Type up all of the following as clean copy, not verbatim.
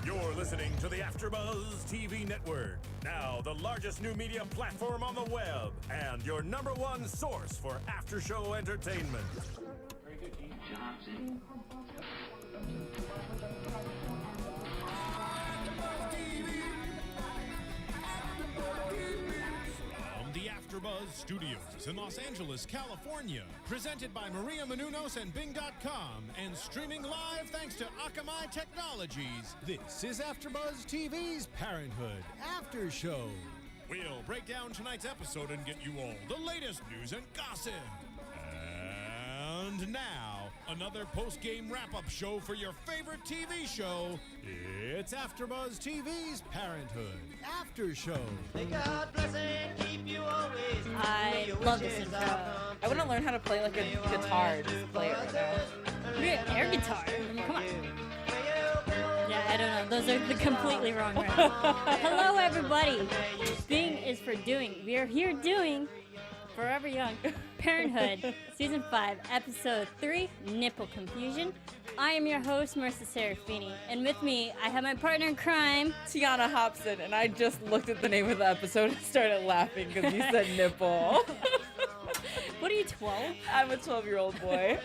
You're listening to the AFTERBUZZ TV Network, now the largest new media platform on the web, and your #1 source for after-show entertainment. Very good, Dean. From the AFTERBUZZ Studios in Los Angeles, California, presented by Maria Menounos and Bing.com, and streaming live thanks to Akamai Technologies. This is AFTERBUZZ TV's Parenthood After Show. We'll break down tonight's episode and get you all the latest news and gossip. And now, another post-game wrap-up show for your favorite TV show. It's AFTERBUZZ TV's Parenthood After Show. May God bless and keep you always. I love this intro. I want to learn how to play like a guitar. Just play it right now. Air guitar. I mean, come on. Yeah, I don't know. Those are the completely wrong rounds. Hello, everybody. Being is for doing. We are here doing Forever Young Parenthood Season 5, Episode 3, Nipple Confusion. I am your host, Marisa Serafini, and with me, I have my partner in crime, Tiona Hobson, and I just looked at the name of the episode and started laughing because you said nipple. What are you, 12? I'm a 12-year-old boy.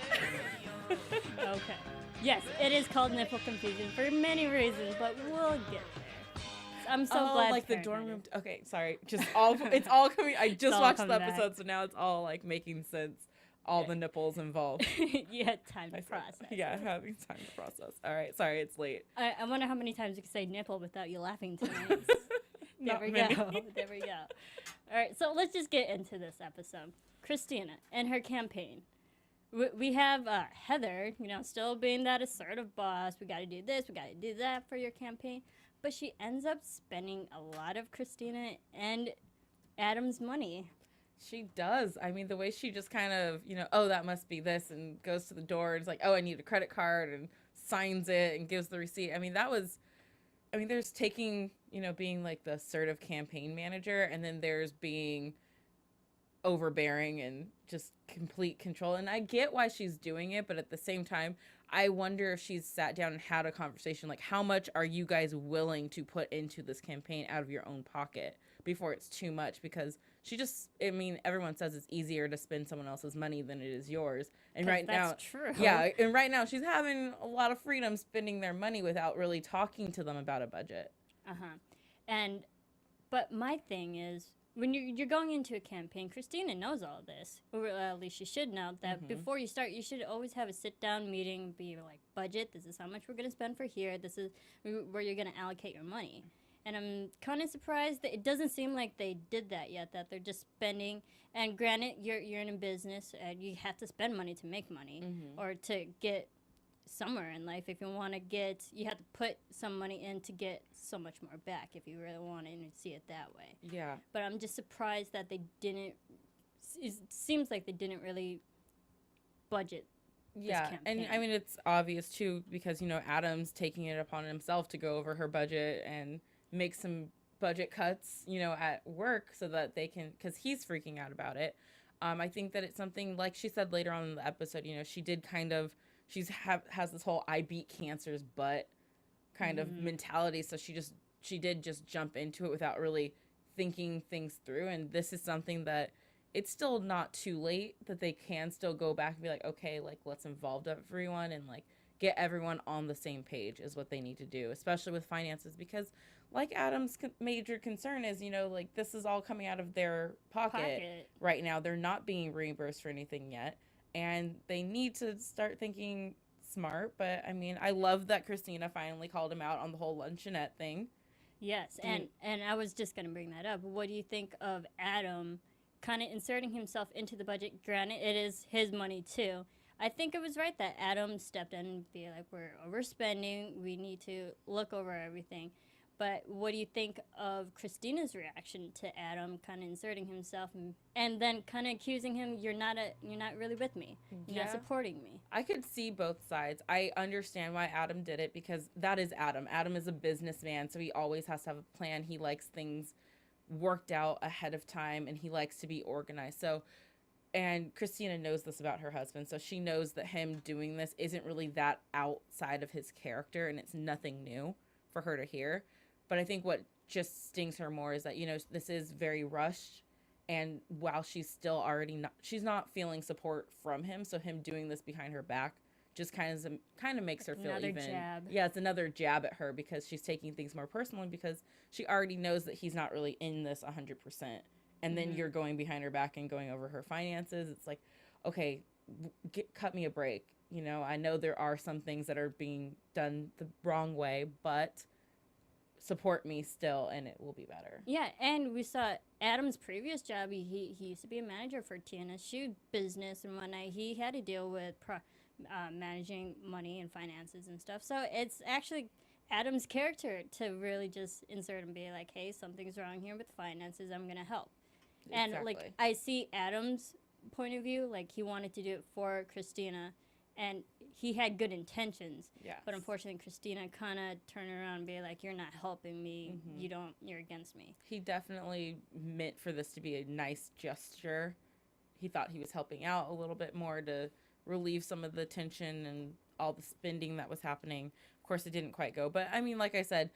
Okay. Yes, it is called Nipple Confusion for many reasons, but we'll get there. I'm so glad. Like the dorm room. Okay, sorry. Just all. It's all coming. I just watched the episode, so now it's all like making sense. All the nipples involved. You had time to process. Yeah, having time to process. All right. Sorry, it's late. I wonder how many times you can say nipple without you laughing tonight. There we go. There we go. All right, so let's just get into this episode. Christina and her campaign. We have Heather, still being that assertive boss. We got to do this, we got to do that for your campaign. But she ends up spending a lot of Christina and Adam's money. She does. I mean, the way she just kind of, oh, that must be this, and goes to the door and is like, oh, I need a credit card, and signs it and gives the receipt. I mean, there's taking, being like the assertive campaign manager, and then there's being overbearing and just complete control. And I get why she's doing it, but at the same time, I wonder if she's sat down and had a conversation like, how much are you guys willing to put into this campaign out of your own pocket before it's too much? Because everyone says it's easier to spend someone else's money than it is yours. And right now, that's true. Yeah, and right now she's having a lot of freedom spending their money without really talking to them about a budget. But my thing is, when you're going into a campaign, Christina knows all of this, or at least she should know that before you start, you should always have a sit-down meeting, be like, budget, this is how much we're going to spend for here, this is where you're going to allocate your money. And I'm kind of surprised that it doesn't seem like they did that yet, that they're just spending, and granted, you're in a business, and you have to spend money to make money, or to get somewhere in life. If you want to you have to put some money in to get so much more back if you really want to see it that way. Yeah. But I'm just surprised that they didn't, it seems like they didn't really budget this campaign. And it's obvious too, because, Adam's taking it upon himself to go over her budget and make some budget cuts, at work so that they can, because he's freaking out about it. I think that it's something, like she said later on in the episode, she did kind of, has this whole I beat cancer's butt kind of mentality, so she did just jump into it without really thinking things through. And this is something that it's still not too late, that they can still go back and be like, okay, like, let's involve everyone and like get everyone on the same page is what they need to do, especially with finances, because like Adam's major concern is, like, this is all coming out of their pocket right now. They're not being reimbursed for anything yet. And they need to start thinking smart. But, I love that Christina finally called him out on the whole luncheonette thing. Yes, and I was just going to bring that up. What do you think of Adam kind of inserting himself into the budget? Granted, it is his money, too. I think it was right that Adam stepped in and be like, we're overspending. We need to look over everything. But what do you think of Christina's reaction to Adam kind of inserting himself and then kind of accusing him, you're not really with me. You're not supporting me. I could see both sides. I understand why Adam did it, because that is Adam. Adam is a businessman, so he always has to have a plan. He likes things worked out ahead of time, and he likes to be organized. So, and Christina knows this about her husband, so she knows that him doing this isn't really that outside of his character, and it's nothing new for her to hear. But I think what just stings her more is that, you know, this is very rushed. And while she's still already not, she's not feeling support from him. So him doing this behind her back just kind of makes her feel Another even. jab. Yeah, it's another jab at her because she's taking things more personally because she already knows that he's not really in this 100%. And then you're going behind her back and going over her finances. It's like, okay, cut me a break. You know, I know there are some things that are being done the wrong way, but support me still and it will be better. Yeah, and we saw Adam's previous job. He used to be a manager for Tina's shoe business and whatnot. He had to deal with managing money and finances and stuff. So it's actually Adam's character to really just insert and be like, hey, something's wrong here with finances. I'm going to help. Exactly. And like I see Adam's point of view, like he wanted to do it for Christina. And he had good intentions, but unfortunately, Christina kind of turned around and be like, "You're not helping me. You're against me." He definitely meant for this to be a nice gesture. He thought he was helping out a little bit more to relieve some of the tension and all the spending that was happening. Of course, it didn't quite go, but I mean, like I said,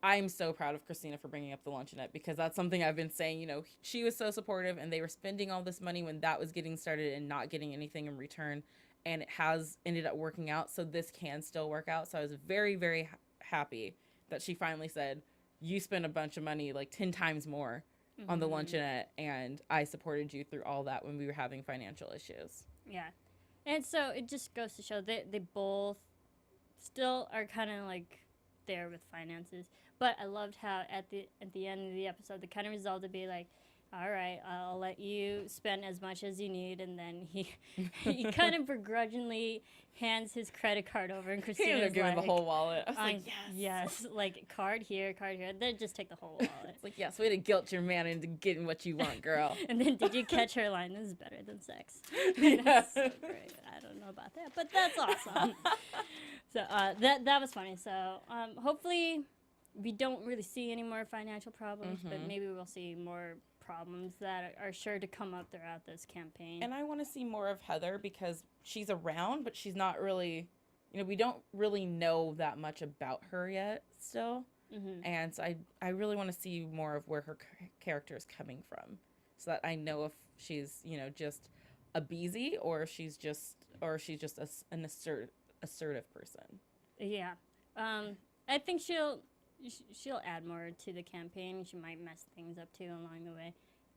I'm so proud of Christina for bringing up the luncheonette because that's something I've been saying. You know, she was so supportive, and they were spending all this money when that was getting started and not getting anything in return. And it has ended up working out, so this can still work out. So I was very, very happy that she finally said, you spent a bunch of money, like 10 times more on the luncheonette, and I supported you through all that when we were having financial issues. Yeah. And so it just goes to show that they both still are kind of like there with finances. But I loved how at the end of the episode, the kind of resolved to be like, all right, I'll let you spend as much as you need, and then he kind of begrudgingly hands his credit card over, and Christina's like, give her the whole wallet. I was like, yes, like card here, then just take the whole wallet. It's like, yes, way to guilt your man into getting what you want, girl. And then did you catch her line? This is better than sex. Yes. That's so great. I don't know about that, but that's awesome. So that was funny. So hopefully we don't really see any more financial problems, but maybe we'll see more problems that are sure to come up throughout this campaign. And I want to see more of Heather because she's around, but she's not really, you know, we don't really know that much about her yet still. And so I really want to see more of where her character is coming from so that I know if she's, you know, just a beezy or she's just an assertive person. Yeah. I think she'll add more to the campaign. She might mess things up too along the way.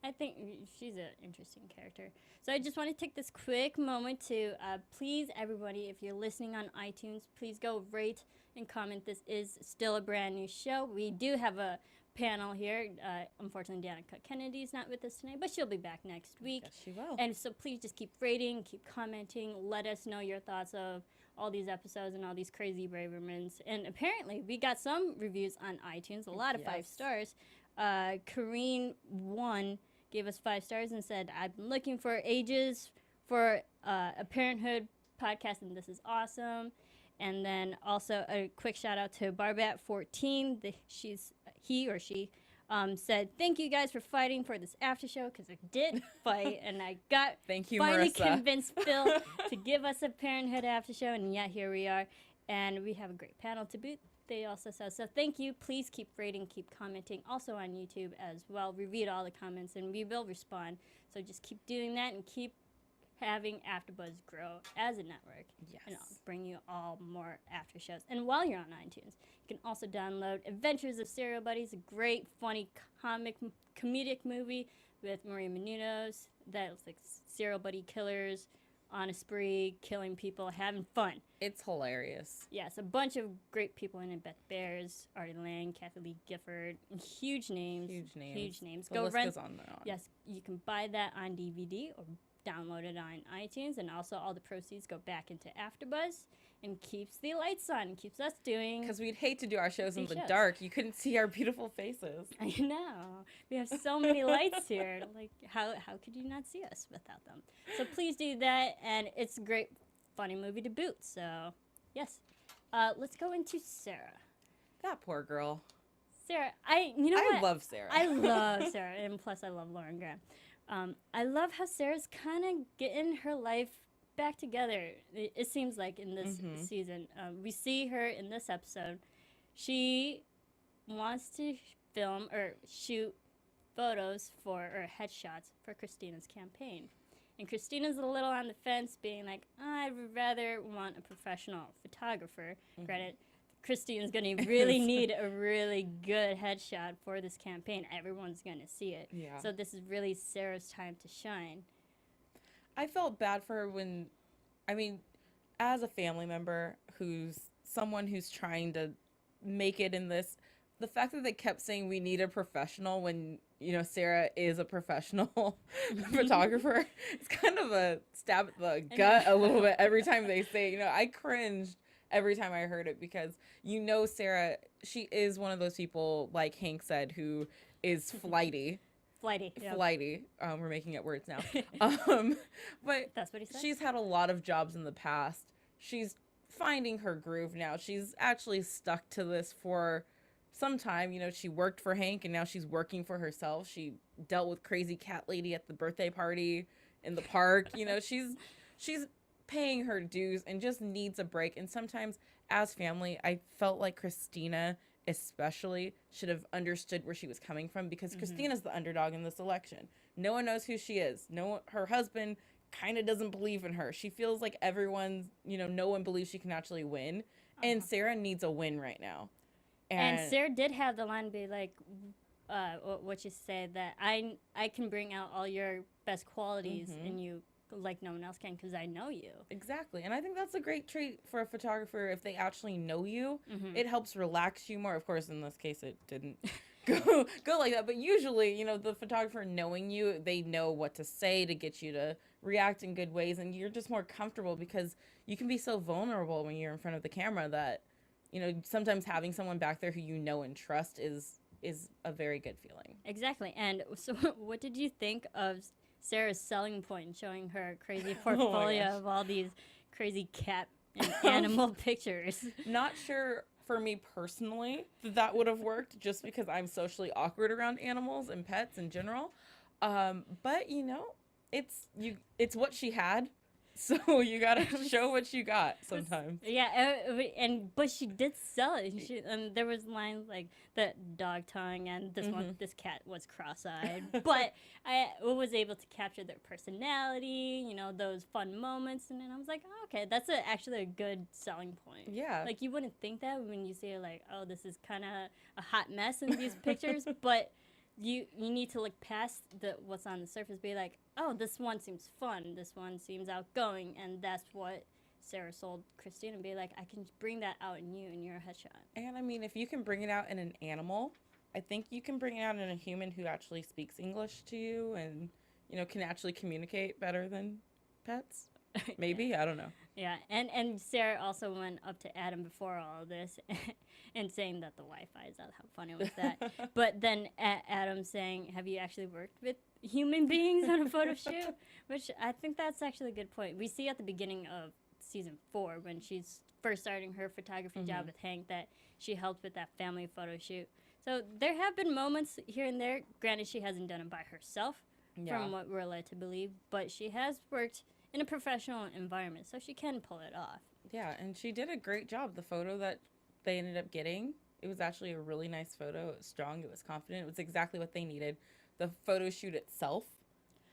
I think she's an interesting character. So I just want to take this quick moment to please everybody, if you're listening on iTunes, please go rate and comment. This is still a brand new show. We do have a panel here. Unfortunately, Danica Kennedy's not with us tonight, but she'll be back next week. Yes, she will. And so please just keep rating, keep commenting. Let us know your thoughts of all these episodes and all these crazy Bravermans. And apparently, we got some reviews on iTunes, a lot of 5 stars. Kareen1 gave us 5 stars and said, I've been looking for ages for a Parenthood podcast, and this is awesome. And then also a quick shout out to Barbat14. He or she said, thank you guys for fighting for this after show, because I did fight, and I got Thank you, finally Marisa. convinced Phil to give us a Parenthood after show, and yeah, here we are. And we have a great panel to boot. They also said, so thank you. Please keep rating, keep commenting. Also on YouTube as well. We read all the comments, and we will respond. So just keep doing that and keep having AfterBuzz grow as a network. Yes. And I'll bring you all more after shows. And while you're on iTunes, you can also download Adventures of Serial Buddies, a great, funny comedic movie with Maria Menounos that's like serial buddy killers on a spree, killing people, having fun. It's hilarious. Yes, a bunch of great people in it. Beth Bears, Artie Lang, Kathy Lee Gifford. Huge names. Huge names. The list goes on and on. Yes, you can buy that on DVD or download it on iTunes, and also all the proceeds go back into AfterBuzz and keeps the lights on and keeps us doing. Because we'd hate to do our shows in the dark. You couldn't see our beautiful faces. I know. We have so many lights here. Like, how could you not see us without them? So please do that, and it's a great, funny movie to boot. So, yes. Let's go into Sarah. That poor girl. Sarah, I love Sarah. I love Sarah, and plus I love Lauren Graham. I love how Sarah's kind of getting her life back together. It seems like in this season. We see her in this episode she wants to film or shoot photos or headshots for Christina's campaign. And Christina's a little on the fence, being like, I'd rather want a professional photographer. Granted, Christina's going to really need a really good headshot for this campaign. Everyone's going to see it. Yeah. So this is really Sarah's time to shine. I felt bad for her when, I mean, as a family member who's someone who's trying to make it in this, the fact that they kept saying we need a professional when, you know, Sarah is a professional photographer, it's kind of a stab at the gut a little bit every time they say it. You know, I cringed every time I heard it because, you know, Sarah, she is one of those people, like Hank said, who is flighty. Yep. Flighty. We're making up words now. But That's what he said. she's had a lot of jobs in the past. She's finding her groove now. She's actually stuck to this for some time. You know, she worked for Hank and now she's working for herself. She dealt with crazy cat lady at the birthday party in the park. You know, she's paying her dues and just needs a break. And sometimes as family, I felt like Christina especially should have understood where she was coming from, because Christina's the underdog in this election. No one knows who she is. Her husband kind of doesn't believe in her. She feels like everyone's, you know, no one believes she can actually win. And Sarah needs a win right now. And Sarah did have the line be like, what you say, that I can bring out all your best qualities in you like no one else can, because I know you. Exactly. And I think that's a great trait for a photographer. If they actually know you, it helps relax you more. Of course, in this case, it didn't go like that. But usually, you know, the photographer knowing you, they know what to say to get you to react in good ways. And you're just more comfortable because you can be so vulnerable when you're in front of the camera that, you know, sometimes having someone back there who you know and trust is a very good feeling. Exactly. And so what did you think of Sarah's selling point, showing her crazy portfolio of all these crazy cat and animal pictures? Not sure for me personally that would have worked, just because I'm socially awkward around animals and pets in general. But you know, it's what she had. So you gotta show what you got sometimes. Yeah, but she did sell it. And there was lines like the dog tongue and this cat was cross-eyed. But I was able to capture their personality, you know, those fun moments. And then I was like, oh, okay, that's actually a good selling point. Yeah. Like, you wouldn't think that when you say, like, oh, this is kind of a hot mess in these pictures. But you need to look past what's on the surface, be like, oh, this one seems fun, this one seems outgoing, and that's what Sarah sold Christina, and be like, I can bring that out in you in your headshot. And I mean, if you can bring it out in an animal, I think you can bring it out in a human who actually speaks English to you and, you know, can actually communicate better than pets. Maybe, I don't know. Yeah, and Sarah also went up to Adam before all of this and saying that the Wi-Fi is out. How funny was that? But then Adam saying, have you actually worked with human beings on a photo shoot? Which I think that's actually a good point. We see at the beginning of season 4, when she's first starting her photography job with Hank, that she helped with that family photo shoot. So there have been moments here and there. Granted, she hasn't done it by herself, from what we're led to believe, but she has worked in a professional environment, so she can pull it off. Yeah, and she did a great job. The photo that they ended up getting, it was actually a really nice photo. It was strong, it was confident, it was exactly what they needed. The photo shoot itself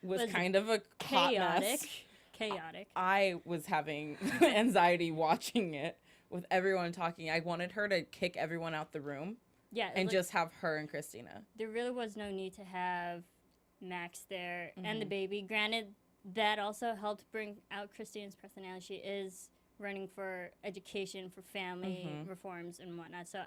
was kind of a hot mess. Chaotic. I was having anxiety watching it with everyone talking. I wanted her to kick everyone out the room. Yeah, and just have her and Christina. There really was no need to have Max there and the baby. Granted, that also helped bring out Christina's personality. She is running for education, for family reforms and whatnot. So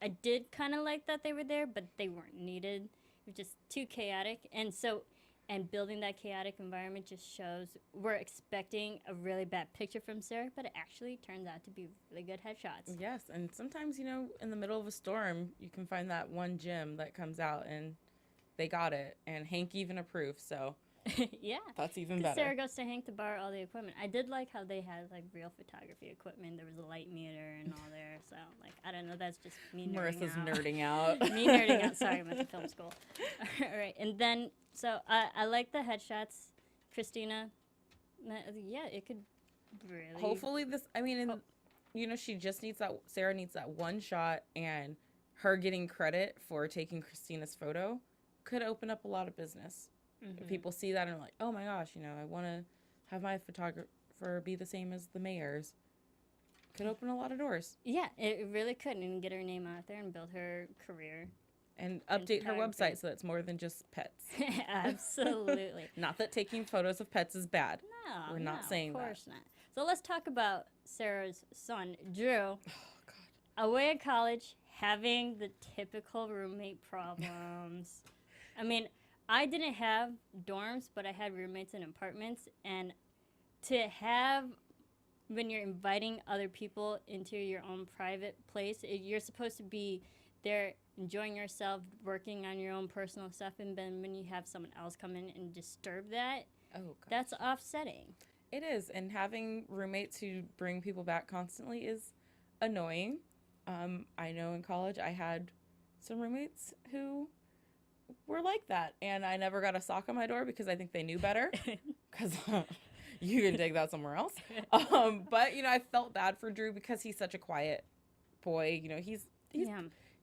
I did kind of like that they were there, but they weren't needed. It was just too chaotic. And building that chaotic environment just shows we're expecting a really bad picture from Sarah, but it actually turns out to be really good headshots. Yes, and sometimes, you know, in the middle of a storm, you can find that one gem that comes out, and they got it. And Hank even approved, so... Yeah. That's even better. Sarah goes to Hank to borrow all the equipment. I did like how they had, like, real photography equipment. There was a light meter and all there. So, like, I don't know. That's just me Marisa's nerding out. Me nerding out. Sorry, I went to film school. All right. And then, so, I like the headshots. Christina, yeah, it could really... Hopefully this... I mean, she just needs that, Sarah needs that one shot, and her getting credit for taking Christina's photo could open up a lot of business. Mm-hmm. If people see that and are like, oh my gosh, I want to have my photographer be the same as the mayor's. Could open a lot of doors. Yeah, it really could, and get her name out there and build her career. And update her website so it's more than just pets. Absolutely. Not that taking photos of pets is bad. No, we're not saying that. Of course not. So let's talk about Sarah's son, Drew. Oh, God. Away at college, having the typical roommate problems. I mean, I didn't have dorms, but I had roommates in apartments. And to have, when you're inviting other people into your own private place, you're supposed to be there enjoying yourself, working on your own personal stuff. And then when you have someone else come in and disturb that, that's offsetting. It is. And having roommates who bring people back constantly is annoying. I know in college I had some roommates who were like that, and I never got a sock on my door because I think they knew better. Because you can take that somewhere else. But I felt bad for Drew because he's such a quiet boy.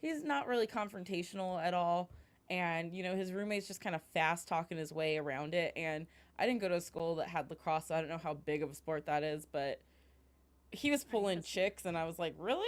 He's not really confrontational at all, and his roommate's just kind of fast talking his way around it. And I didn't go to a school that had lacrosse, so I don't know how big of a sport that is, but he was pulling chicks, and I was like, really?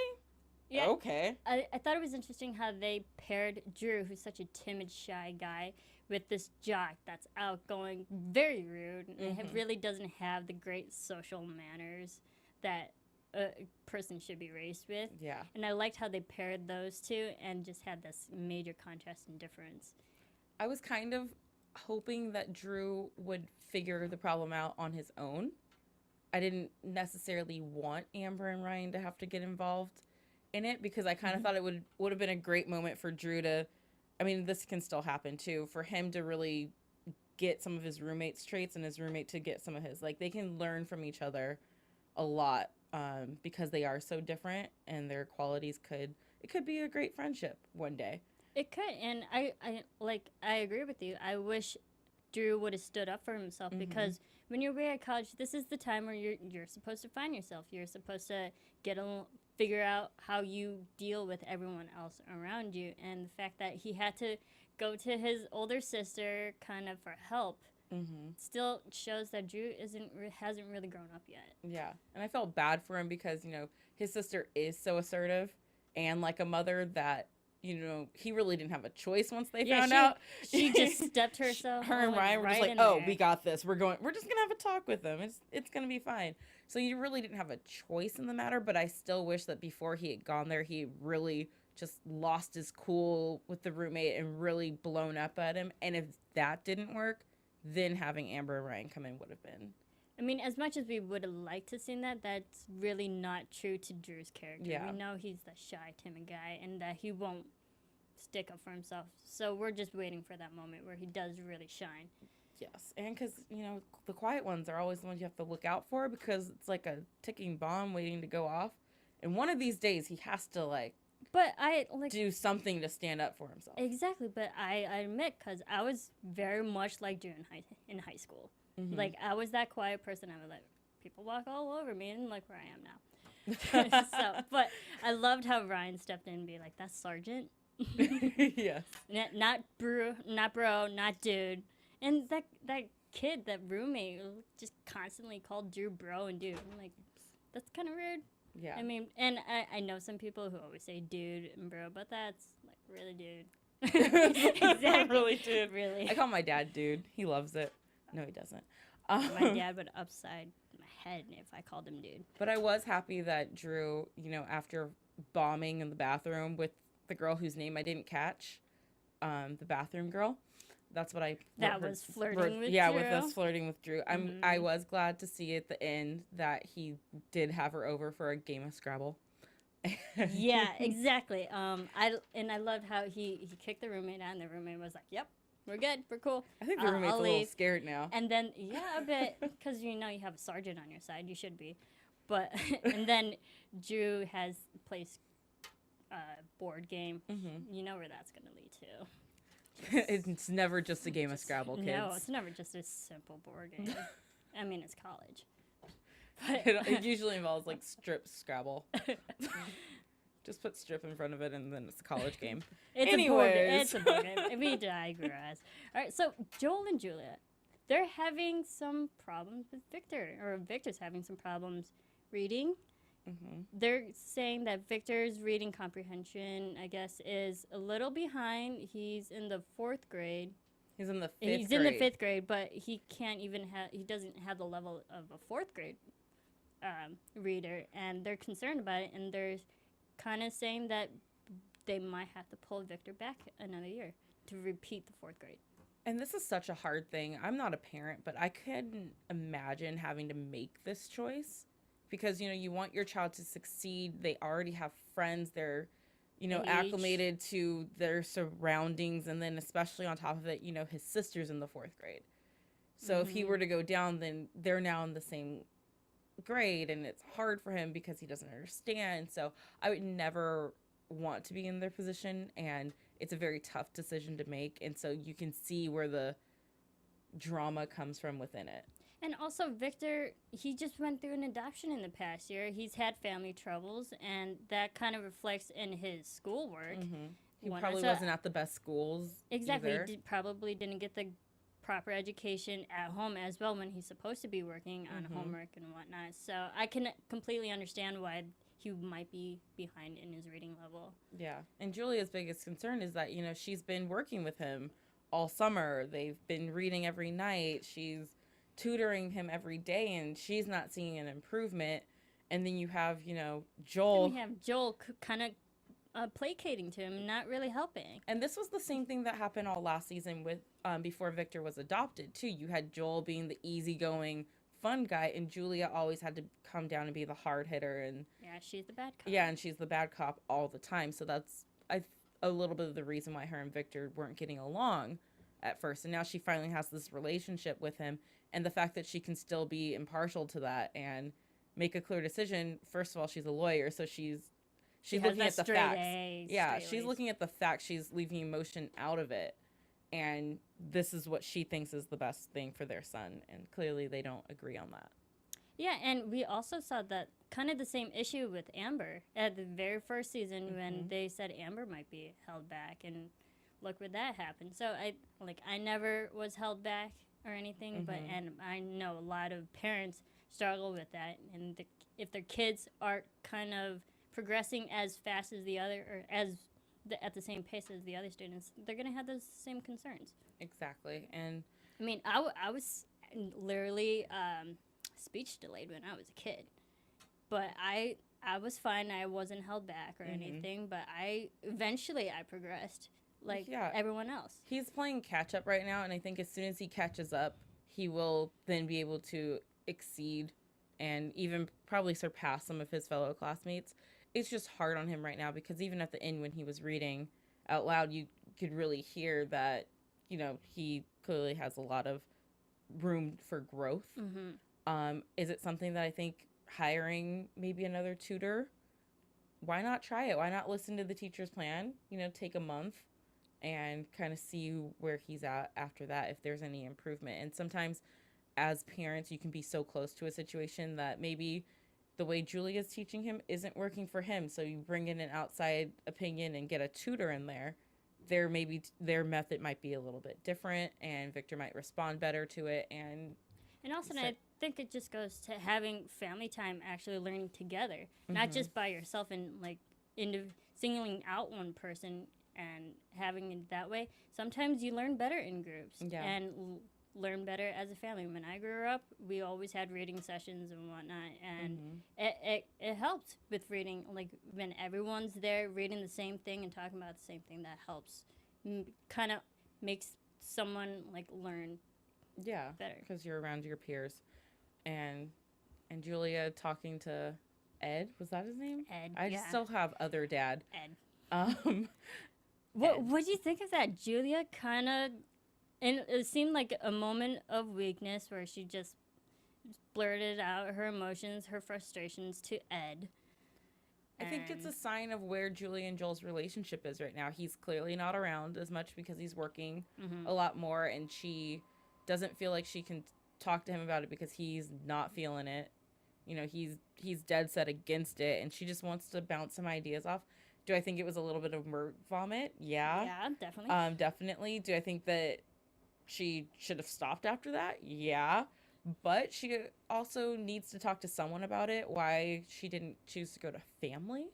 Yeah. Okay. I thought it was interesting how they paired Drew, who's such a timid, shy guy, with this jock that's outgoing, very rude, and really doesn't have the great social manners that a person should be raised with. Yeah. And I liked how they paired those two and just had this major contrast and difference. I was kind of hoping that Drew would figure the problem out on his own. I didn't necessarily want Amber and Ryan to have to get involved in it, because I kind of thought it would have been a great moment for Drew to, I mean, this can still happen too, for him to really get some of his roommate's traits and his roommate to get some of his. Like, they can learn from each other a lot, because they are so different, and their qualities could be a great friendship one day. It could, and I agree with you. I wish Drew would have stood up for himself, because when you're away at college, this is the time where you're supposed to find yourself. You're supposed to figure out how you deal with everyone else around you. And the fact that he had to go to his older sister kind of for help still shows that Drew hasn't really grown up yet. Yeah, and I felt bad for him because, his sister is so assertive and like a mother that, he really didn't have a choice once they found out. She just stepped herself. Her and Ryan were just like, oh, we got this. We're just going to have a talk with him. It's going to be fine. So you really didn't have a choice in the matter, but I still wish that before he had gone there, he really just lost his cool with the roommate and really blown up at him. And if that didn't work, then having Amber and Ryan come in would have been. I mean, as much as we would have liked to see that, that's really not true to Drew's character. Yeah. We know he's the shy, timid guy, and that he won't stick up for himself. So we're just waiting for that moment where he does really shine. Yes, and because, the quiet ones are always the ones you have to look out for, because it's like a ticking bomb waiting to go off. And one of these days, he has to, but I do something to stand up for himself. Exactly, but I admit, because I was very much like Drew in high school. Like, I was that quiet person. I would let people walk all over me, and look where I am now. But I loved how Ryan stepped in and be like, that's Sergeant. Yes. Not bro, not dude. And that kid, that roommate, just constantly called Drew bro and dude. I'm like, that's kind of rude. Yeah. I mean, and I know some people who always say dude and bro, but that's really dude. Exactly. Really, dude. Really. I call my dad dude. He loves it. No, he doesn't. My dad would upside my head if I called him dude. But I was happy that Drew, after bombing in the bathroom with the girl whose name I didn't catch, the bathroom girl. That's what I... That was flirting with Drew. Yeah, with us flirting with Drew. I was glad to see at the end that he did have her over for a game of Scrabble. Yeah, exactly. I loved how he kicked the roommate out, and the roommate was like, yep, we're good, we're cool. I think the roommate's a little scared now. And then, yeah, a bit, because you have a sergeant on your side, you should be. But, and then Drew plays board game. You know where that's going to lead to. It's never just a game of Scrabble, kids. No, it's never just a simple board game. I mean, it's college. But It usually involves like strip Scrabble. Just put strip in front of it, and then it's a college game. It's Anyways. a board game. We digress. All right, so Joel and Julia, they're having some problems with Victor, or Victor's having some problems reading. Mm-hmm. They're saying that Victor's reading comprehension, I guess, is a little behind. He's in the 4th grade. He's in the 5th He's grade. in the 5th grade, but he can't even have. He doesn't have the level of a 4th grade reader, and they're concerned about it, and they're kind of saying that they might have to pull Victor back another year to repeat the 4th grade. And this is such a hard thing. I'm not a parent, but I couldn't imagine having to make this choice because, you know, you want your child to succeed. They already have friends. They're, you know, acclimated to their surroundings. And then especially on top of it, you know, his sister's in the 4th grade. So if he were to go down, then they're now in the same grade, and it's hard for him because he doesn't understand. So I would never want to be in their position, and it's a very tough decision to make. And so you can see where the drama comes from within it. And also, Victor, he just went through an adoption in the past year. He's had family troubles, and that kind of reflects in his schoolwork. He probably wasn't at the best schools. Exactly. Either. He probably didn't get the proper education at home as well when he's supposed to be working on homework and whatnot. So I can completely understand why he might be behind in his reading level. Yeah. And Julia's biggest concern is that, you know, she's been working with him all summer. They've been reading every night. She's tutoring him every day, and she's not seeing an improvement. And then you have, you know, Joel. And we have Joel kind of placating to him, not really helping. And this was the same thing that happened all last season with before Victor was adopted too. You had Joel being the easygoing, fun guy, and Julia always had to come down and be the hard hitter. And yeah, she's the bad cop. yeah, and she's the bad cop all the time. So that's a little bit of the reason why her and Victor weren't getting along at first. And now she finally has this relationship with him, and the fact that she can still be impartial to that and make a clear decision. First of all, she's a lawyer, so she's looking at the facts. Yeah, she's looking at the facts. She's leaving emotion out of it. And this is what she thinks is the best thing for their son. And clearly they don't agree on that. Yeah, and we also saw that kind of the same issue with Amber at the very first season when they said Amber might be held back. And look where that happened. So I never was held back or anything, but I know a lot of parents struggle with that. And if their kids are kind of progressing as fast as the other, or at the same pace as the other students, they're going to have those same concerns. Exactly. And I mean, I was literally speech delayed when I was a kid, but I was fine. I wasn't held back or anything, but eventually I progressed like everyone else. He's playing catch up right now, and I think as soon as he catches up, he will then be able to exceed and even probably surpass some of his fellow classmates. It's just hard on him right now because even at the end when he was reading out loud, you could really hear that, you know, he clearly has a lot of room for growth. Is it something that I think hiring maybe another tutor, why not try it? Why not listen to the teacher's plan, you know, take a month and kind of see where he's at after that, if there's any improvement. And sometimes as parents, you can be so close to a situation that maybe the way Julia's teaching him isn't working for him. So you bring in an outside opinion and get a tutor in there. Their method might be a little bit different, and Victor might respond better to it. And also, I think it just goes to having family time, actually learning together, not just by yourself and like singling out one person and having it that way. Sometimes you learn better in groups and learn better as a family. When I grew up, we always had reading sessions and whatnot, and it helped with reading. Like when everyone's there reading the same thing and talking about the same thing, that helps kind of makes someone like learn better because you're around your peers. And Julia talking to Ed, was that his name? Ed. I still have other dad. Ed. What do you think of that? Julia kind of, and it seemed like a moment of weakness where she just blurted out her emotions, her frustrations to Ed. I think it's a sign of where Julia and Joel's relationship is right now. He's clearly not around as much because he's working a lot more, and she doesn't feel like she can talk to him about it because he's not feeling it. You know, he's dead set against it, and she just wants to bounce some ideas off. Do I think it was a little bit of word vomit? Yeah. Yeah, definitely. Definitely. Do I think that she should have stopped after that? Yeah. But she also needs to talk to someone about it. Why she didn't choose to go to family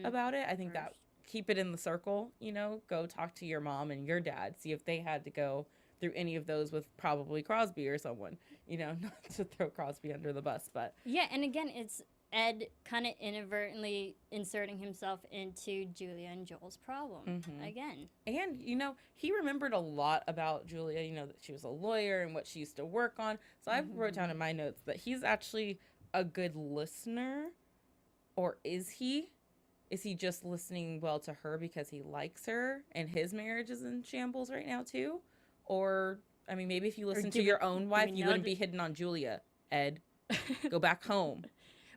about it. I think that keep it in the circle, you know, go talk to your mom and your dad, see if they had to go through any of those with probably Crosby or someone, you know, not to throw Crosby under the bus, but. Yeah, and again, it's Ed kind of inadvertently inserting himself into Julia and Joel's problem again. And, you know, he remembered a lot about Julia, you know, that she was a lawyer and what she used to work on. So I wrote down in my notes that he's actually a good listener. Or is he? Is he just listening well to her because he likes her and his marriage is in shambles right now too? Or, I mean, maybe if you listen to your own wife, you wouldn't be hitting on Julia, Ed. Go back home.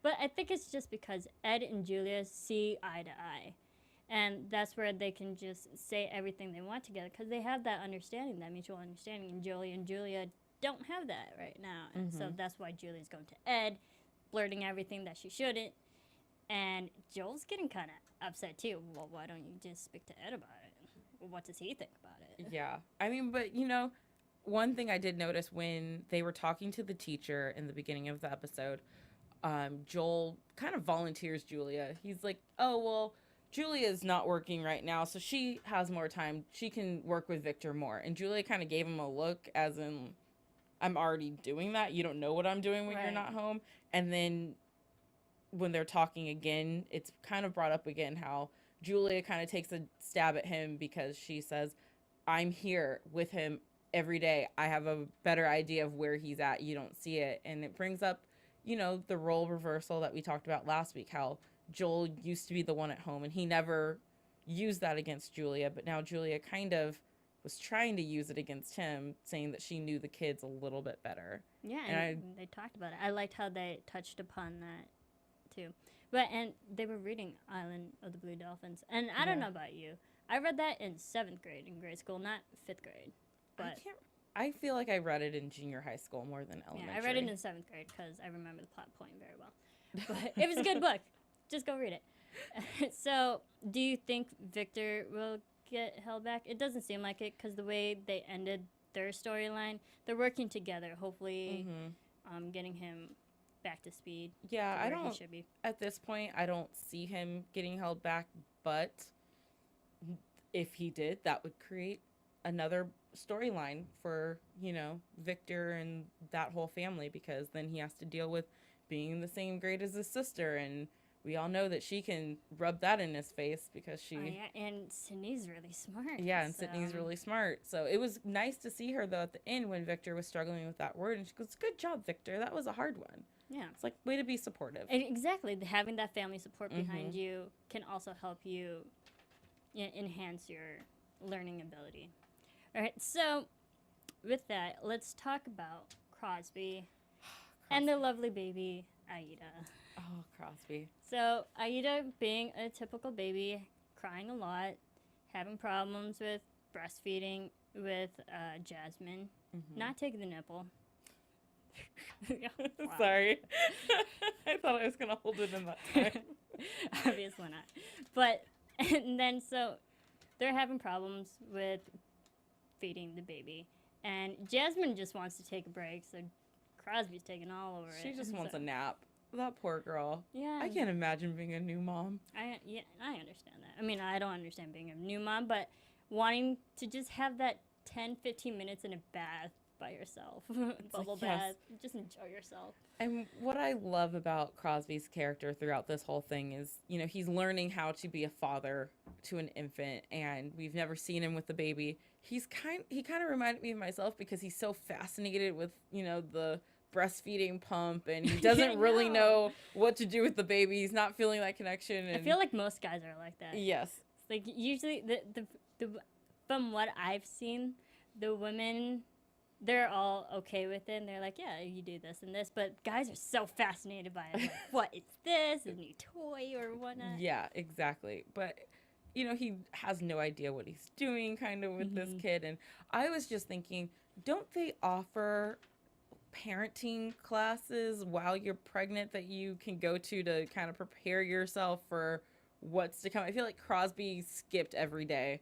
But I think it's just because Ed and Julia see eye to eye. And that's where they can just say everything they want together because they have that understanding, that mutual understanding. And Julia don't have that right now. And so that's why Julia's going to Ed, blurting everything that she shouldn't. And Joel's getting kind of upset too. Well, why don't you just speak to Ed about it? Well, what does he think about it? Yeah. I mean, but, you know, one thing I did notice when they were talking to the teacher in the beginning of the episode, Joel kind of volunteers Julia. He's like, oh, well, Julia's not working right now, so she has more time. She can work with Victor more. And Julia kind of gave him a look as in, I'm already doing that. You don't know what I'm doing when you're not home. And then when they're talking again, it's kind of brought up again how Julia kind of takes a stab at him because she says, I'm here with him every day. I have a better idea of where he's at. You don't see it. And it brings up, you know, the role reversal that we talked about last week, how Joel used to be the one at home and he never used that against Julia. But now Julia kind of was trying to use it against him, saying that she knew the kids a little bit better. Yeah, and they talked about it. I liked how they touched upon that too. And they were reading Island of the Blue Dolphins. And I don't know about you. I read that in 7th grade in grade school, not 5th grade. But I feel like I read it in junior high school more than elementary. Yeah, I read it in 7th grade because I remember the plot point very well. But it was a good book. Just go read it. So, do you think Victor will get held back? It doesn't seem like it because the way they ended their storyline, they're working together, hopefully getting him back to speed. Yeah, I don't. He should be. At this point, I don't see him getting held back, but if he did, that would create another storyline for, you know, Victor and that whole family, because then he has to deal with being the same grade as his sister, and we all know that she can rub that in his face because she... Oh, yeah, and Sydney's really smart. Yeah, and Sydney's really smart. So it was nice to see her, though, at the end when Victor was struggling with that word, and she goes, good job, Victor. That was a hard one. Yeah. It's like, way to be supportive. And exactly. Having that family support behind you can also help you enhance your learning ability. All right, so with that, let's talk about Crosby and the lovely baby, Aida. Oh, Crosby. So Aida being a typical baby, crying a lot, having problems with breastfeeding with Jasmine, not taking the nipple. Wow. Sorry. I thought I was going to hold it in that time. Obviously not. But, and then so they're having problems with feeding the baby. And Jasmine just wants to take a break, so Crosby's taking all over it. She just wants a nap. That poor girl. Yeah. I can't imagine being a new mom. I understand that. I mean, I don't understand being a new mom, but wanting to just have that 10, 15 minutes in a bath by yourself, bubble bath, just enjoy yourself. And what I love about Crosby's character throughout this whole thing is, you know, he's learning how to be a father to an infant, and we've never seen him with the baby. He kind of reminded me of myself because he's so fascinated with, you know, the breastfeeding pump, and he doesn't really know what to do with the baby. He's not feeling that connection. And I feel like most guys are like that. Yes. Like usually the from what I've seen, the women, they're all okay with it, and they're like, yeah, you do this and this, but guys are so fascinated by it. Like, what is this? A new toy or whatnot? Yeah, exactly. But, you know, he has no idea what he's doing kind of with this kid, and I was just thinking, don't they offer parenting classes while you're pregnant that you can go to kind of prepare yourself for what's to come. I feel like Crosby skipped every day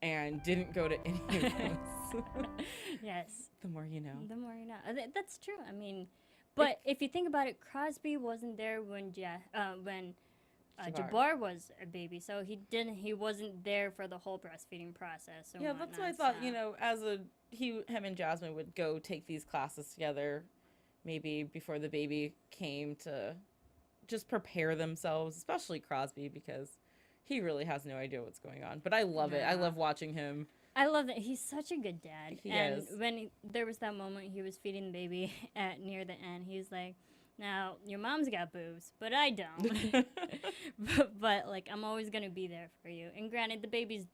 and didn't go to any of those. Yes. The more you know. The more you know. That's true. I mean, but if you think about it, Crosby wasn't there when Jabbar was a baby, so he wasn't there for the whole breastfeeding process. And yeah, that's what I thought. You know, him and Jasmine would go take these classes together, maybe before the baby came, to just prepare themselves, especially Crosby, because he really has no idea what's going on. But I love it. I love watching him. I love that he's such a good dad. He and is. when he was that moment he was feeding the baby near the end, he's like, "Now your mom's got boobs, but I don't." but like, I'm always gonna be there for you. And granted, the baby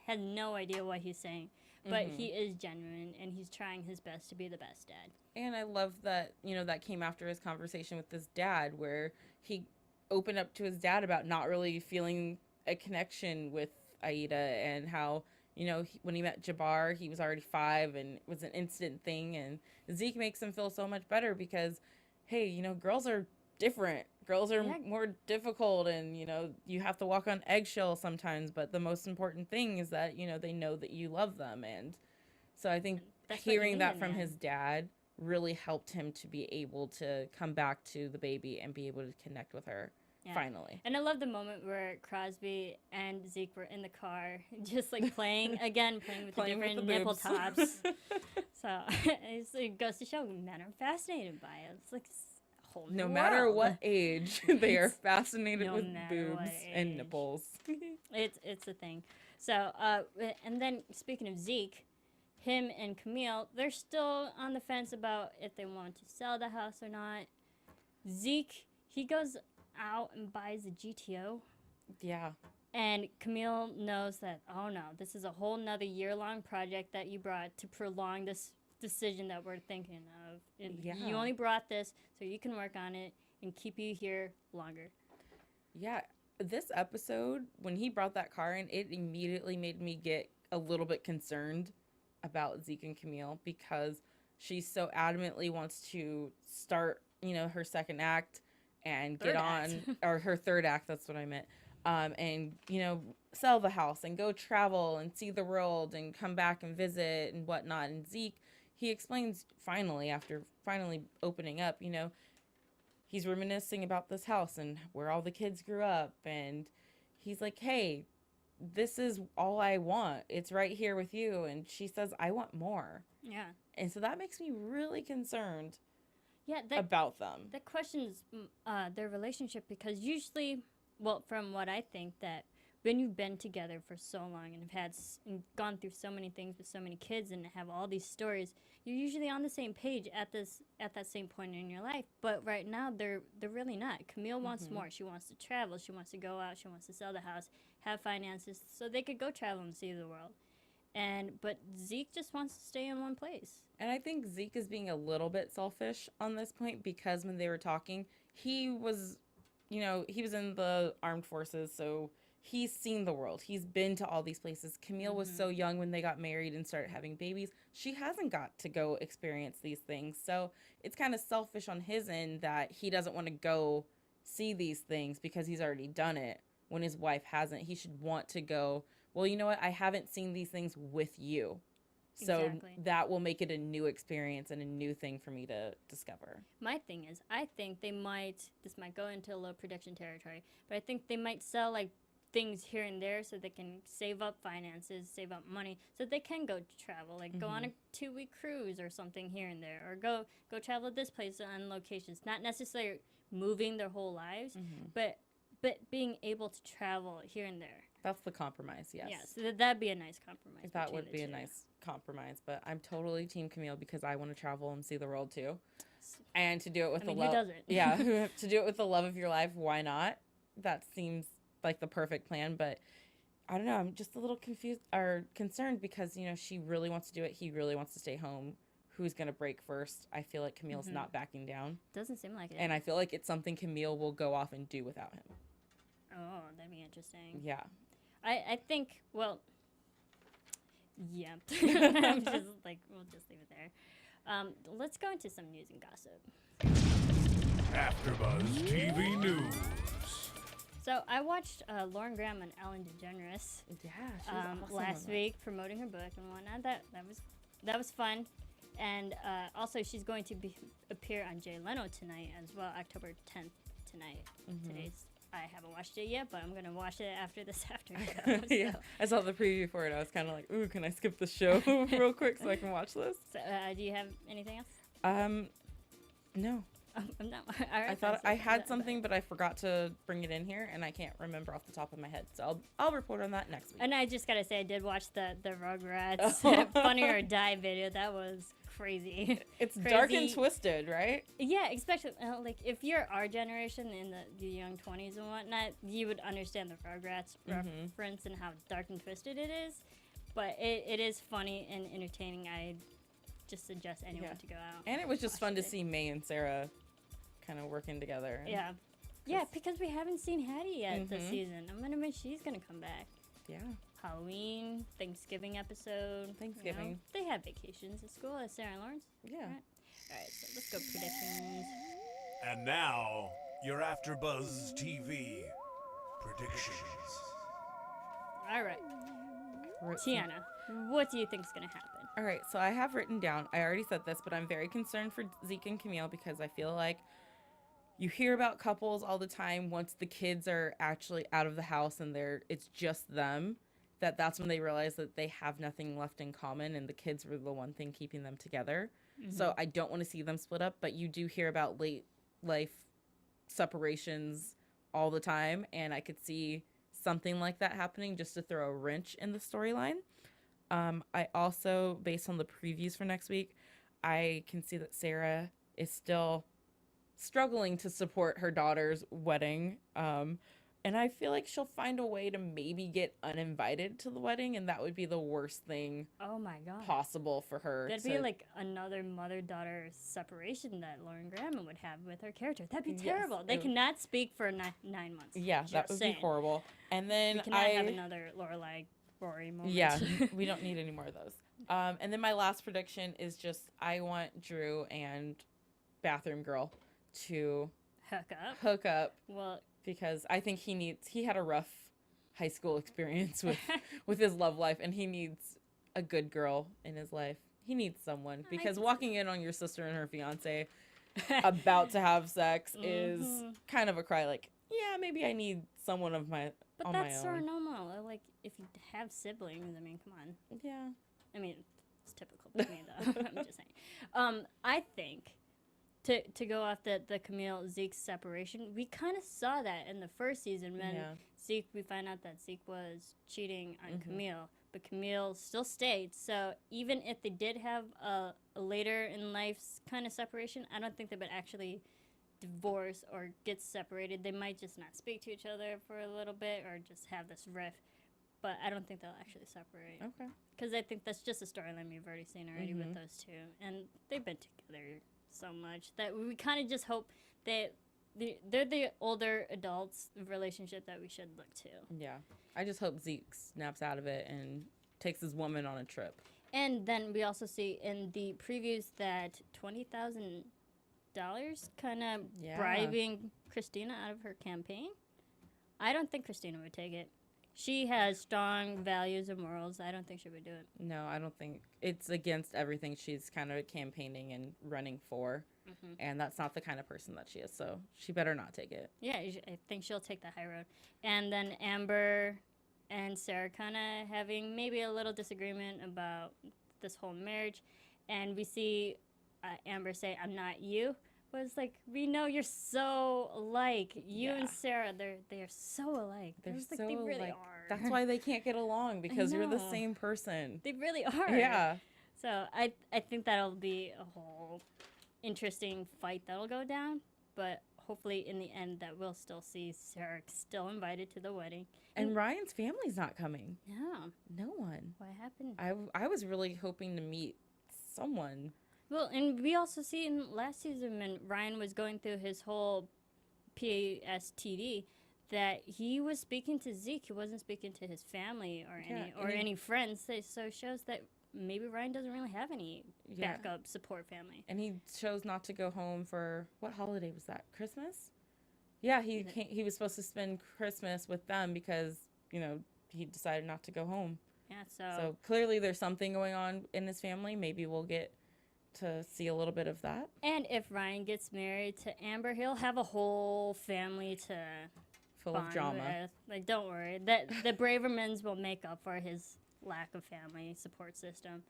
has no idea what he's saying, but he is genuine and he's trying his best to be the best dad. And I love that, you know, that came after his conversation with his dad, where he opened up to his dad about not really feeling a connection with Aida, and how, you know, when he met Jabbar, he was already 5 and it was an instant thing. And Zeke makes him feel so much better because, hey, you know, girls are different. Girls are more difficult, and, you know, you have to walk on eggshells sometimes. But the most important thing is that, you know, they know that you love them. And so I think hearing that from his dad really helped him to be able to come back to the baby and be able to connect with her. Yeah. Finally. And I love the moment where Crosby and Zeke were in the car, just like playing with the different nipple tops. So it goes to show men are fascinated by it. It's like a whole new world. Matter what age, they are fascinated with boobs and nipples. It's a thing. So, and then speaking of Zeke, him and Camille, they're still on the fence about if they want to sell the house or not. Zeke, he goes out and buys a GTO. Yeah. And Camille knows that, oh no, this is a whole nother year-long project that you brought to prolong this decision that we're thinking of. And you only brought this so you can work on it and keep you here longer. Yeah. This episode, when he brought that car in, it immediately made me get a little bit concerned about Zeke and Camille, because she so adamantly wants to start, you know, her second act and get on, or her third act, that's what I meant, and, you know, sell the house and go travel and see the world and come back and visit and whatnot. And Zeke, he explains after finally opening up, you know, he's reminiscing about this house and where all the kids grew up, and he's like, hey, this is all I want. It's right here with you. And she says, I want more. Yeah. And so that makes me really concerned. Yeah, about them. That questions their relationship, because usually, well, from what I think, that when you've been together for so long and have gone through so many things with so many kids and have all these stories, you're usually on the same page at that same point in your life. But right now, they're really not. Camille wants more. She wants to travel. She wants to go out. She wants to sell the house, have finances, so they could go travel and see the world. But Zeke just wants to stay in one place. And I think Zeke is being a little bit selfish on this point, because when they were talking, he was in the armed forces, so he's seen the world. He's been to all these places. Camille was so young when they got married and started having babies. She hasn't got to go experience these things. So it's kind of selfish on his end that he doesn't want to go see these things because he's already done it, when his wife hasn't. He should want to go, well, you know what? I haven't seen these things with you. So that will make it a new experience and a new thing for me to discover. My thing is, I think this might go into a little prediction territory, but I think they might sell like things here and there so they can save up finances, save up money, so they can go to travel, like go on a 2-week cruise or something here and there, or go travel this place on locations. Not necessarily moving their whole lives, but being able to travel here and there. That's the compromise, yes. Yeah, so that'd be a nice compromise. That would be a nice compromise, but I'm totally Team Camille because I want to travel and see the world too. And to do it with who doesn't? Yeah, to do it with the love of your life, why not? That seems like the perfect plan, but I don't know, I'm just a little confused or concerned because, you know, she really wants to do it. He really wants to stay home. Who's going to break first? I feel like Camille's not backing down. Doesn't seem like it. And I feel like it's something Camille will go off and do without him. Oh, that'd be interesting. Yeah. I think, well, yeah. I'm just like, we'll just leave it there. Let's go into some news and gossip. AfterBuzz TV News. So I watched Lauren Graham and Ellen DeGeneres Yeah, she was awesome last on that. week promoting her book and whatnot. That was fun. And also she's going to appear on Jay Leno tonight as well, October 10th tonight. I haven't watched it yet, but I'm going to watch it after this afternoon. Yeah, I saw the preview for it. I was kind of like, ooh, can I skip the show real quick so I can watch this? So, do you have anything else? No. I'm not. All right, I thought I had something, but I forgot to bring it in here, and I can't remember off the top of my head. So I'll report on that next week. And I just gotta say, I did watch the Rugrats Funny or Die video. That was crazy. It's Crazy. dark and twisted, right? Yeah, especially like if you're our generation in the young 20s and whatnot, you would understand the Rugrats reference and how dark and twisted it is. But it is funny and entertaining. I just suggest anyone to go out. And it was just watch fun to it. see May and Sarah kind of working together. Yeah. Yeah, because we haven't seen Hattie yet this season. I'm gonna miss she's gonna come back. Yeah. Halloween, Thanksgiving episode. Thanksgiving. You know, they have vacations at school, as Sarah and Lawrence. Yeah. Right. All right, so let's go predictions. And now, your AfterBuzz TV predictions. All right, Tiona, what do you think is gonna happen? All right, so I have written down, I already said this, but I'm very concerned for Zeke and Camille because I feel like you hear about couples all the time once the kids are actually out of the house and it's just them, that's when they realize that they have nothing left in common and the kids were the one thing keeping them together. So I don't want to see them split up, but you do hear about late life separations all the time, and I could see something like that happening just to throw a wrench in the storyline. I also, based on the previews for next week, I can see that Sarah is still struggling to support her daughter's wedding. And I feel like she'll find a way to maybe get uninvited to the wedding, and that would be the worst thing Oh my god. possible for her. That'd be like another mother-daughter separation that Lauren Graham would have with her character. That'd be Yes, terrible. They it would- cannot speak for 9 months. Yeah, that Just would saying. be horrible. And then We cannot have another Lorelai Rory moment. Yeah, we don't need any more of those. And then my last prediction is just I want Drew and Bathroom Girl to hook up Well, because I think he had a rough high school experience with his love life, and he needs a good girl in his life. He needs someone because walking in on your sister and her fiance about to have sex is kind of a cry. Like, yeah, maybe I need someone of my but on that's my sort own. of normal. Like, if you have siblings, I mean, come on. Yeah. I mean, it's typical to me, though. I'm just saying. I think to go off the Camille Zeke separation, we kind of saw that in the first season when Zeke, we find out that Zeke was cheating on Camille, but Camille still stayed. So even if they did have a later in life's kind of separation, I don't think they would actually divorce or get separated. They might just not speak to each other for a little bit or just have this rift. But I don't think they'll actually separate. Okay. Because I think that's just a storyline we've already seen already with those two. And they've been together so much that we kind of just hope that they're the older adults relationship that we should look to. Yeah. I just hope Zeke snaps out of it and takes his woman on a trip. And then we also see in the previews that $20,000 kind of bribing Christina out of her campaign. I don't think Christina would take it. She has strong values and morals. I don't think she would do it. No, I don't think it's against everything she's kind of campaigning and running for. And that's not the kind of person that she is. So she better not take it. Yeah, I think she'll take the high road. And then Amber and Sarah kind of having maybe a little disagreement about this whole marriage. And we see Amber say, "I'm not you." But it's like, we know you're so alike. You and Sarah, they're so alike. They're like, so they really like, are. That's why they can't get along, because you're the know. same person. They really are. Yeah. So I think that'll be a whole interesting fight that'll go down. But hopefully in the end that we'll still see Sarah still invited to the wedding. And Ryan's family's not coming. Yeah. No one. What happened? I was really hoping to meet someone. Well, and we also see in last season when Ryan was going through his whole PSTD that he was speaking to Zeke. He wasn't speaking to his family or any friends. So it shows that maybe Ryan doesn't really have any backup support family. And he chose not to go home for, what holiday was that? Christmas? Yeah, he was supposed to spend Christmas with them because, you know, he decided not to go home. Yeah, So clearly there's something going on in his family. Maybe we'll get to see a little bit of that. And if Ryan gets married to Amber, he'll have a whole family to Full of drama. with. Like, don't worry. The Bravermans will make up for his lack of family support system.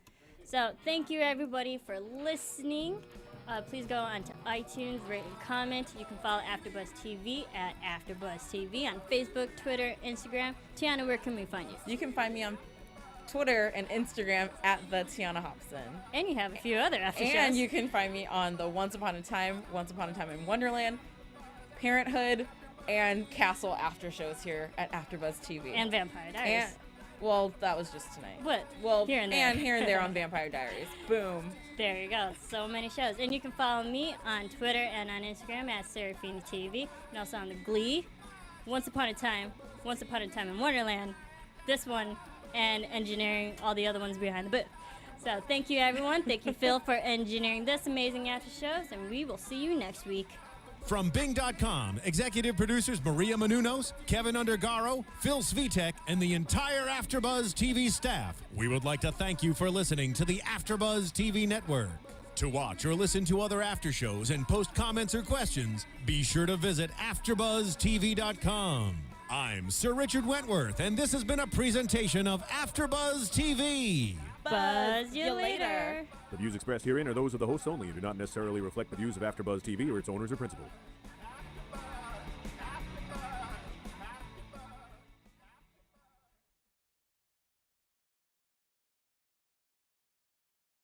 So thank you, everybody, for listening. Please go on to iTunes, rate and comment. You can follow AfterBuzz TV at AfterBuzz TV on Facebook, Twitter, Instagram. Tiona, where can we find you? You can find me on Twitter and Instagram at the Tiona Hobson. And you have a few other after shows. And you can find me on the Once Upon a Time in Wonderland, Parenthood, and Castle after shows here at AfterBuzz TV. And Vampire Diaries. Well, that was just tonight. What? Well, here and there. And here and there on Vampire Diaries. Boom. There you go. So many shows. And you can follow me on Twitter and on Instagram at Serafini TV. And also on the Glee, Once Upon a Time in Wonderland, this one, and engineering all the other ones behind the booth. So thank you, everyone. Thank you, Phil, for engineering this amazing after shows. And we will see you next week. From Bing.com, executive producers Maria Menounos, Kevin Undergaro, Phil Svitek, and the entire AfterBuzz TV staff, we would like to thank you for listening to the AfterBuzz TV network. To watch or listen to other after shows and post comments or questions, be sure to visit AfterBuzzTV.com. I'm Sir Richard Wentworth, and this has been a presentation of AfterBuzz TV. Buzz you later. The views expressed herein are those of the hosts only and do not necessarily reflect the views of AfterBuzz TV or its owners or principals.